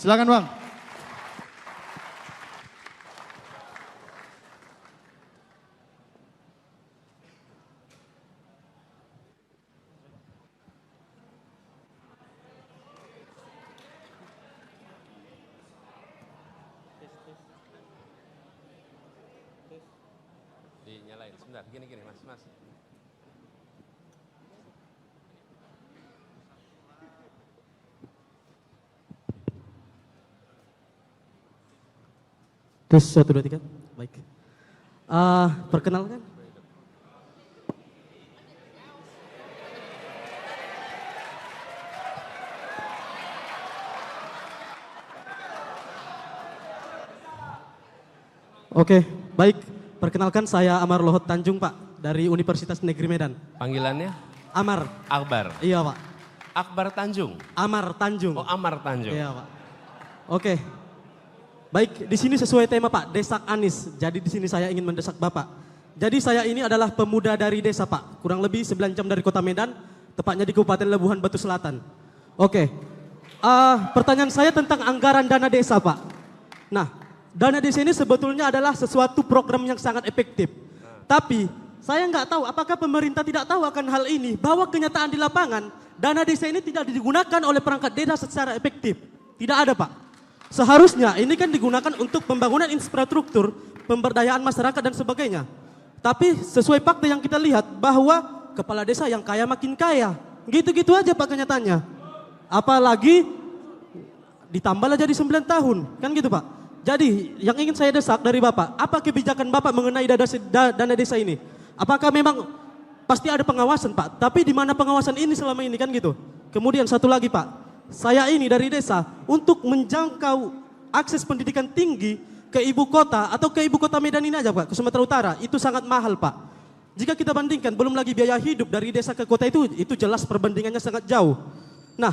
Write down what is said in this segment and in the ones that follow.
Silakan Bang. Dinyalain sebentar, gini mas. Tes 1, 2, 3. Baik. Perkenalkan. Oke, baik. Perkenalkan saya Amar Lohot Tanjung, Pak, dari Universitas Negeri Medan. Panggilannya? Amar. Akbar. Iya, Pak. Akbar Tanjung. Amar Tanjung. Oh, Amar Tanjung. Iya, Pak. Oke. Baik, di sini sesuai tema, Pak, Desak Anies. Jadi di sini saya ingin mendesak Bapak. Jadi saya ini adalah pemuda dari desa, Pak. Kurang lebih 9 jam dari Kota Medan, tepatnya di Kabupaten Lebuhan Batu Selatan. Oke. Pertanyaan saya tentang anggaran dana desa, Pak. Nah, dana desa ini sebetulnya adalah sesuatu program yang sangat efektif. Tapi saya nggak tahu apakah pemerintah tidak tahu akan hal ini, bahwa kenyataan di lapangan dana desa ini tidak digunakan oleh perangkat desa secara efektif. Tidak ada, Pak. Seharusnya ini kan digunakan untuk pembangunan infrastruktur, pemberdayaan masyarakat dan sebagainya. Tapi sesuai fakta yang kita lihat bahwa kepala desa yang kaya makin kaya. Gitu-gitu aja, Pak, kenyataannya. Apalagi ditambah jadi 9 tahun, kan gitu, Pak. Jadi yang ingin saya desak dari Bapak, apa kebijakan Bapak mengenai dana desa ini? Apakah memang pasti ada pengawasan, Pak? Tapi di mana pengawasan ini selama ini, kan gitu. Kemudian satu lagi, Pak. Saya ini dari desa, untuk menjangkau akses pendidikan tinggi ke ibu kota atau ke ibu kota Medan ini aja, Pak, ke Sumatera Utara, itu sangat mahal, Pak. Jika kita bandingkan, belum lagi biaya hidup dari desa ke kota itu jelas perbandingannya sangat jauh. Nah,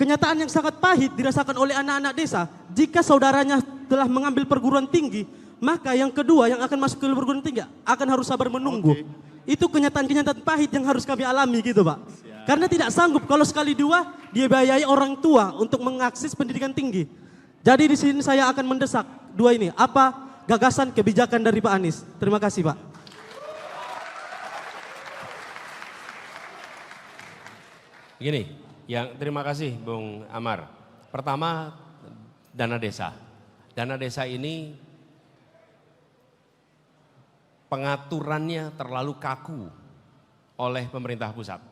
kenyataan yang sangat pahit dirasakan oleh anak-anak desa, jika saudaranya telah mengambil perguruan tinggi, maka yang kedua yang akan masuk ke perguruan tinggi akan harus sabar menunggu. Itu kenyataan-kenyataan pahit yang harus kami alami gitu, Pak. Karena tidak sanggup kalau sekali dua dia biayai orang tua untuk mengakses pendidikan tinggi. Jadi di sini saya akan mendesak dua ini. Apa gagasan kebijakan dari Pak Anies? Terima kasih, Pak. Gini, terima kasih Bung Amar. Pertama, dana desa. Dana desa ini pengaturannya terlalu kaku oleh pemerintah pusat.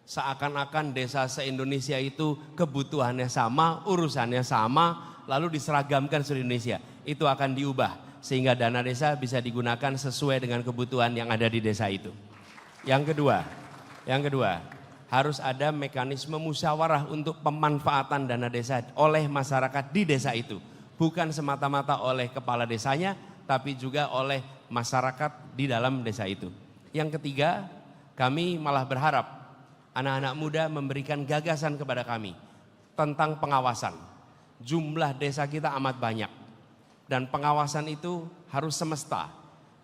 Seakan-akan desa se-Indonesia itu kebutuhannya sama, urusannya sama, lalu diseragamkan seluruh Indonesia. Itu akan diubah sehingga dana desa bisa digunakan sesuai dengan kebutuhan yang ada di desa itu. Yang kedua, harus ada mekanisme musyawarah untuk pemanfaatan dana desa oleh masyarakat di desa itu. Bukan semata-mata oleh kepala desanya, tapi juga oleh masyarakat di dalam desa itu. Yang ketiga, kami malah berharap anak-anak muda memberikan gagasan kepada kami tentang pengawasan. Jumlah desa kita amat banyak dan pengawasan itu harus semesta.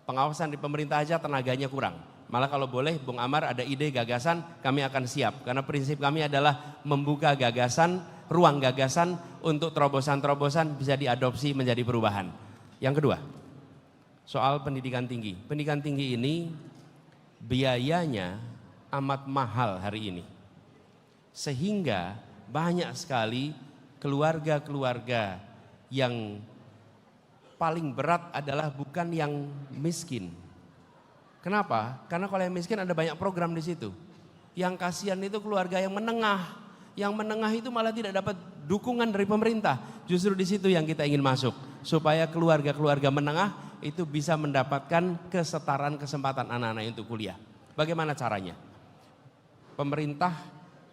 Pengawasan di pemerintah aja tenaganya kurang. Malah kalau boleh Bung Amar ada ide gagasan, kami akan siap. Karena prinsip kami adalah membuka gagasan, ruang gagasan untuk terobosan-terobosan bisa diadopsi menjadi perubahan. Yang kedua, soal pendidikan tinggi. Pendidikan tinggi ini biayanya amat mahal hari ini. Sehingga banyak sekali keluarga-keluarga yang paling berat adalah bukan yang miskin. Kenapa? Karena kalau yang miskin ada banyak program di situ. Yang kasihan itu keluarga yang menengah. Yang menengah itu malah tidak dapat dukungan dari pemerintah. Justru di situ yang kita ingin masuk. Supaya keluarga-keluarga menengah itu bisa mendapatkan kesetaraan kesempatan anak-anak untuk kuliah. Bagaimana caranya? Pemerintah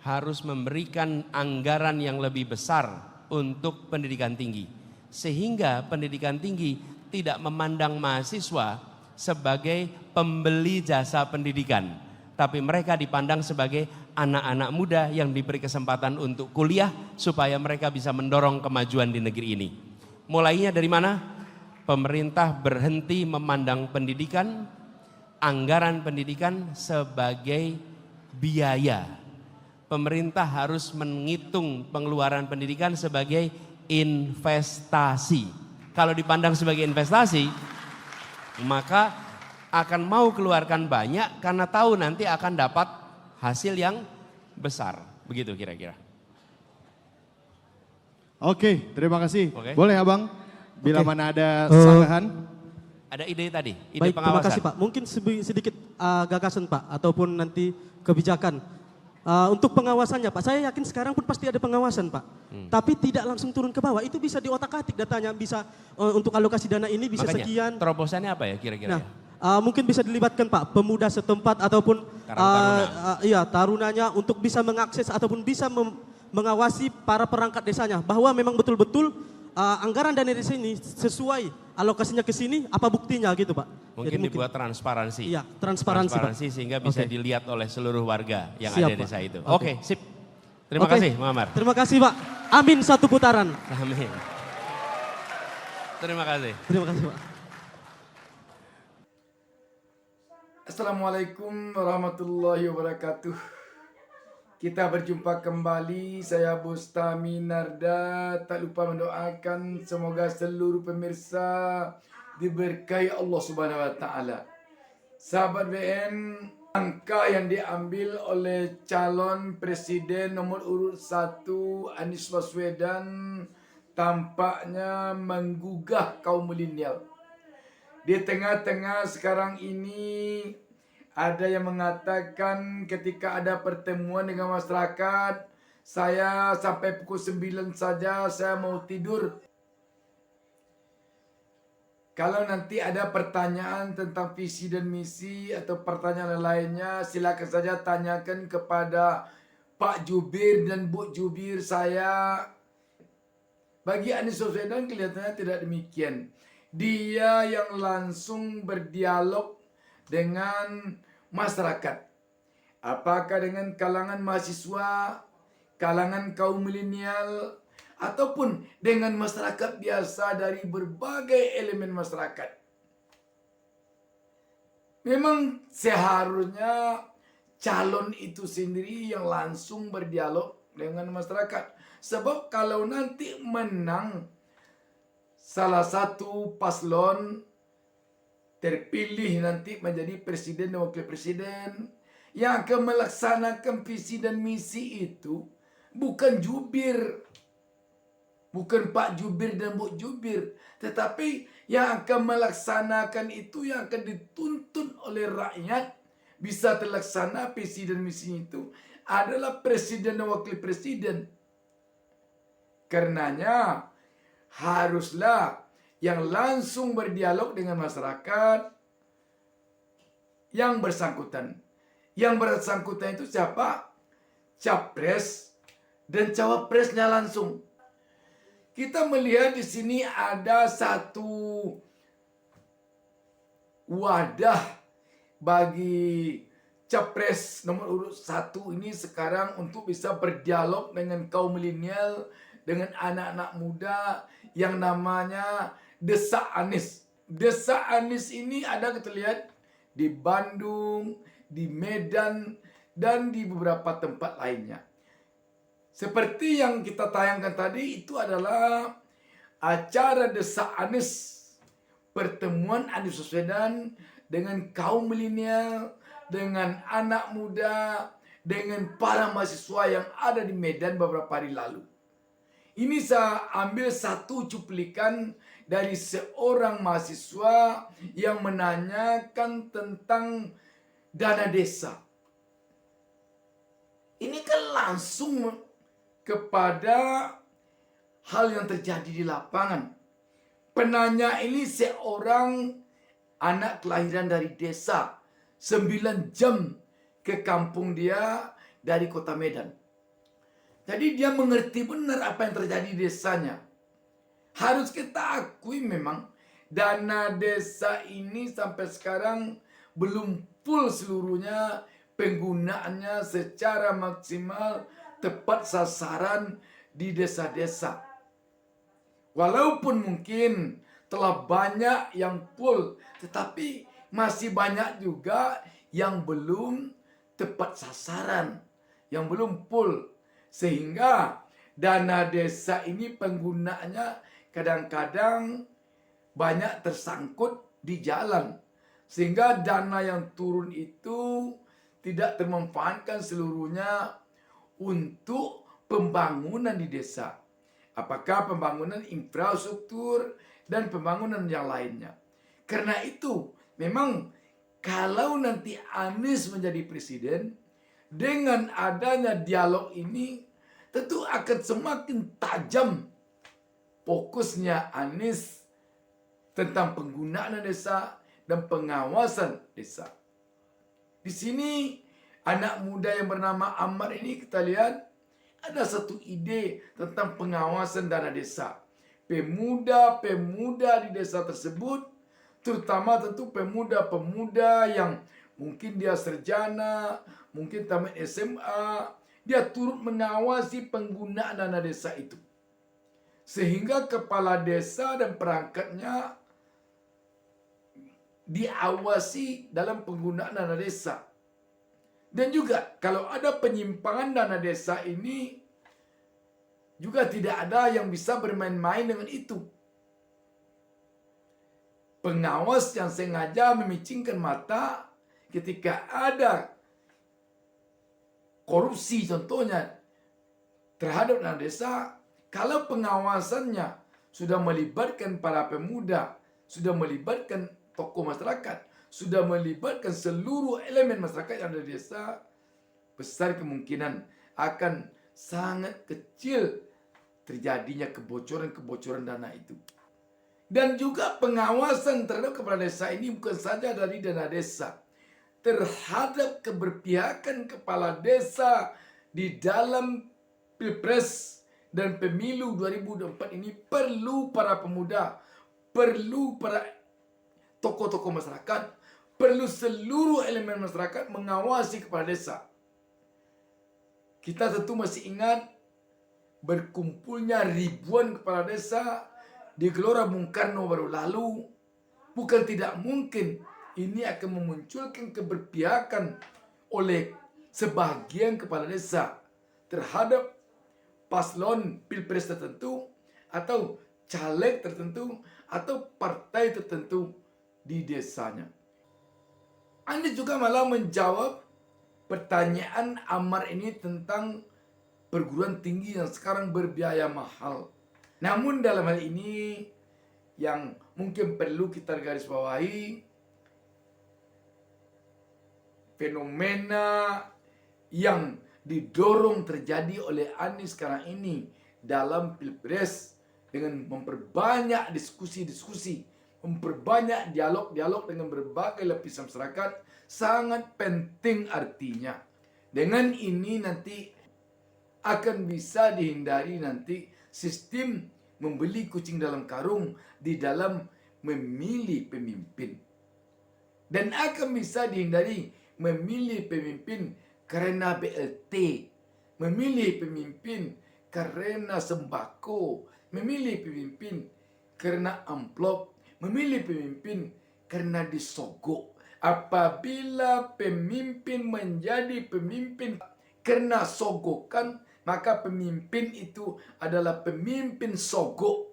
harus memberikan anggaran yang lebih besar untuk pendidikan tinggi. Sehingga pendidikan tinggi tidak memandang mahasiswa sebagai pembeli jasa pendidikan. Tapi mereka dipandang sebagai anak-anak muda yang diberi kesempatan untuk kuliah supaya mereka bisa mendorong kemajuan di negeri ini. Mulainya dari mana? Pemerintah berhenti memandang pendidikan, anggaran pendidikan sebagai biaya. Pemerintah harus menghitung pengeluaran pendidikan sebagai investasi. Kalau dipandang sebagai investasi, maka akan mau keluarkan banyak karena tahu nanti akan dapat hasil yang besar. Begitu kira-kira. Oke, terima kasih. Oke. Boleh Abang, bila Oke. mana ada sanggahan. Ada ide tadi, ide Baik, terima pengawasan. kasih Pak. Mungkin sedikit gagasan Pak, ataupun nanti kebijakan. Untuk pengawasannya Pak, saya yakin sekarang pun pasti ada pengawasan Pak. Tapi tidak langsung turun ke bawah, itu bisa diotak-atik datanya, bisa untuk alokasi dana ini bisa Makanya, sekian. terobosannya apa ya kira-kira? Nah, mungkin bisa dilibatkan Pak, pemuda setempat ataupun Karang-taruna. tarunanya untuk bisa mengakses ataupun bisa mengawasi para perangkat desanya. Bahwa memang betul-betul anggaran dana desa ini sesuai alokasinya ke sini, apa buktinya gitu Pak. Mungkin dibuat transparansi. Iya, transparansi Pak. Sehingga bisa Oke. dilihat oleh seluruh warga yang Siap, ada di Pak. desa itu. Oke. Oke, sip. Terima Oke. kasih, Muhammad. Terima kasih Pak. Amin satu putaran. Amin. Terima kasih. Terima kasih Pak. Assalamualaikum warahmatullahi wabarakatuh. Kita berjumpa kembali, saya Bustami Narda. Tak lupa mendoakan semoga seluruh pemirsa diberkahi Allah Subhanahu wa taala. Sahabat BN, langkah yang diambil oleh calon presiden nomor urut 1 Anies Baswedan tampaknya menggugah kaum milenial. Di tengah-tengah sekarang ini ada yang mengatakan ketika ada pertemuan dengan masyarakat, saya sampai pukul 9 saja saya mau tidur. Kalau nanti ada pertanyaan tentang visi dan misi atau pertanyaan lainnya, silakan saja tanyakan kepada Pak Jubir dan Bu Jubir saya. Bagi Anies Baswedan kelihatannya tidak demikian. Dia yang langsung berdialog dengan masyarakat. Apakah dengan kalangan mahasiswa, kalangan kaum milenial, ataupun dengan masyarakat biasa dari berbagai elemen masyarakat. Memang seharusnya calon itu sendiri yang langsung berdialog dengan masyarakat. Sebab kalau nanti menang salah satu paslon terpilih nanti menjadi presiden dan wakil presiden, yang akan melaksanakan visi dan misi itu bukan jubir, bukan Pak Jubir dan Bu Jubir, tetapi yang akan melaksanakan itu, yang akan dituntun oleh rakyat bisa terlaksana visi dan misi itu adalah presiden dan wakil presiden. Karenanya haruslah yang langsung berdialog dengan masyarakat yang bersangkutan. Yang bersangkutan itu siapa? Capres dan cawapresnya langsung. Kita melihat di sini ada satu wadah bagi capres nomor urut 1 ini sekarang untuk bisa berdialog dengan kaum milenial, dengan anak-anak muda yang namanya Desa Anies. Desa Anies ini ada kita lihat di Bandung, di Medan, dan di beberapa tempat lainnya. Seperti yang kita tayangkan tadi, itu adalah acara Desa Anies, pertemuan Anies Baswedan dengan kaum milenial, dengan anak muda, dengan para mahasiswa yang ada di Medan beberapa hari lalu. Ini saya ambil satu cuplikan dari seorang mahasiswa yang menanyakan tentang dana desa. Ini kan langsung kepada hal yang terjadi di lapangan. Penanya ini seorang anak kelahiran dari desa, 9 jam ke kampung dia dari kota Medan. Jadi dia mengerti benar apa yang terjadi di desanya. Harus kita akui memang dana desa ini sampai sekarang belum full seluruhnya penggunaannya secara maksimal tepat sasaran di desa-desa. Walaupun mungkin telah banyak yang full, tetapi masih banyak juga yang belum tepat sasaran, yang belum full. Sehingga dana desa ini penggunanya kadang-kadang banyak tersangkut di jalan. Sehingga dana yang turun itu tidak termanfaatkan seluruhnya untuk pembangunan di desa. Apakah pembangunan infrastruktur dan pembangunan yang lainnya. Karena itu memang kalau nanti Anies menjadi presiden, dengan adanya dialog ini tentu akan semakin tajam fokusnya Anies tentang penggunaan desa dan pengawasan desa. Di sini anak muda yang bernama Ammar ini kita lihat ada satu ide tentang pengawasan dana desa. Pemuda-pemuda di desa tersebut, terutama tentu pemuda-pemuda yang mungkin dia sarjana, mungkin tamat SMA, dia turut mengawasi penggunaan dana desa itu. Sehingga kepala desa dan perangkatnya diawasi dalam penggunaan dana desa. Dan juga kalau ada penyimpangan dana desa ini, juga tidak ada yang bisa bermain-main dengan itu. Pengawas yang sengaja memicingkan mata ketika ada korupsi contohnya terhadap dana desa, kalau pengawasannya sudah melibatkan para pemuda, sudah melibatkan tokoh masyarakat, sudah melibatkan seluruh elemen masyarakat yang ada di desa, besar kemungkinan akan sangat kecil terjadinya kebocoran-kebocoran dana itu. Dan juga pengawasan terhadap kepala desa ini bukan saja dari dana desa, terhadap keberpihakan kepala desa di dalam Pilpres dan Pemilu 2024 ini perlu para pemuda, perlu para tokoh-tokoh masyarakat, perlu seluruh elemen masyarakat mengawasi kepala desa. Kita tentu masih ingat berkumpulnya ribuan kepala desa di Gelora Bung Karno baru lalu. Bukan tidak mungkin ini akan memunculkan keberpihakan oleh sebagian kepala desa terhadap paslon pilpres tertentu atau caleg tertentu atau partai tertentu di desanya. Anda juga malah menjawab pertanyaan Ammar ini tentang perguruan tinggi yang sekarang berbiaya mahal. Namun dalam hal ini yang mungkin perlu kita garis bawahi, fenomena yang didorong terjadi oleh Anies sekarang ini dalam Pilpres dengan memperbanyak diskusi-diskusi, memperbanyak dialog-dialog dengan berbagai lapisan masyarakat sangat penting artinya. Dengan ini nanti akan bisa dihindari nanti sistem membeli kucing dalam karung di dalam memilih pemimpin. Dan akan bisa dihindari memilih pemimpin karena BLT, memilih pemimpin karena sembako, memilih pemimpin karena amplop, memilih pemimpin karena disogok. Apabila pemimpin menjadi pemimpin karena sogokan, maka pemimpin itu adalah pemimpin sogok,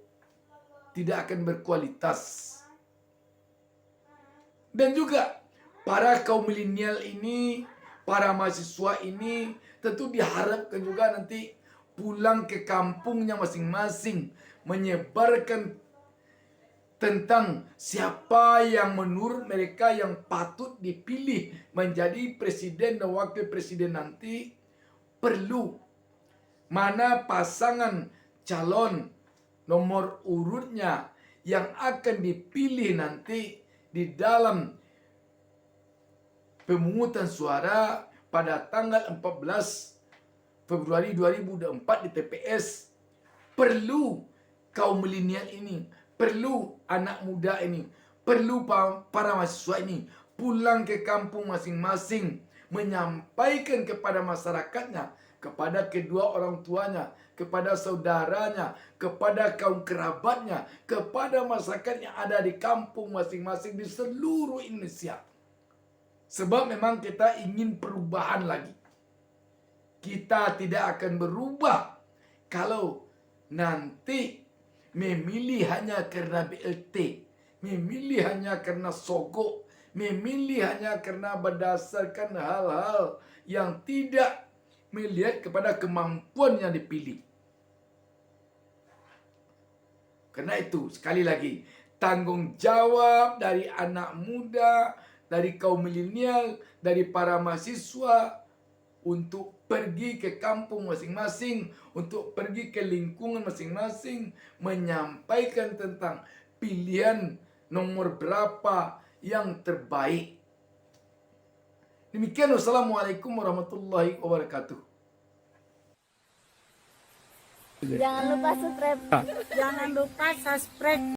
tidak akan berkualitas. Dan juga para kaum milenial ini, para mahasiswa ini tentu diharapkan juga nanti pulang ke kampungnya masing-masing, menyebarkan tentang siapa yang menurut mereka yang patut dipilih menjadi presiden dan wakil presiden nanti, perlu mana pasangan calon nomor urutnya yang akan dipilih nanti di dalam pemungutan suara pada tanggal 14 Februari 2024 di TPS. Perlu kaum milenial ini, perlu anak muda ini, perlu para mahasiswa ini pulang ke kampung masing-masing, menyampaikan kepada masyarakatnya, kepada kedua orang tuanya, kepada saudaranya, kepada kaum kerabatnya, kepada masyarakat yang ada di kampung masing-masing di seluruh Indonesia. Sebab memang kita ingin perubahan lagi. Kita tidak akan berubah kalau nanti memilih hanya karena BLT, memilih hanya karena sogok, memilih hanya karena berdasarkan hal-hal yang tidak melihat kepada kemampuan yang dipilih. Karena itu, sekali lagi, tanggung jawab dari anak muda, dari kaum milenial, dari para mahasiswa untuk pergi ke kampung masing-masing, untuk pergi ke lingkungan masing-masing, menyampaikan tentang pilihan nomor berapa yang terbaik. Demikian, wassalamualaikum warahmatullahi wabarakatuh. Jangan lupa subscribe. Jangan lupa subscribe.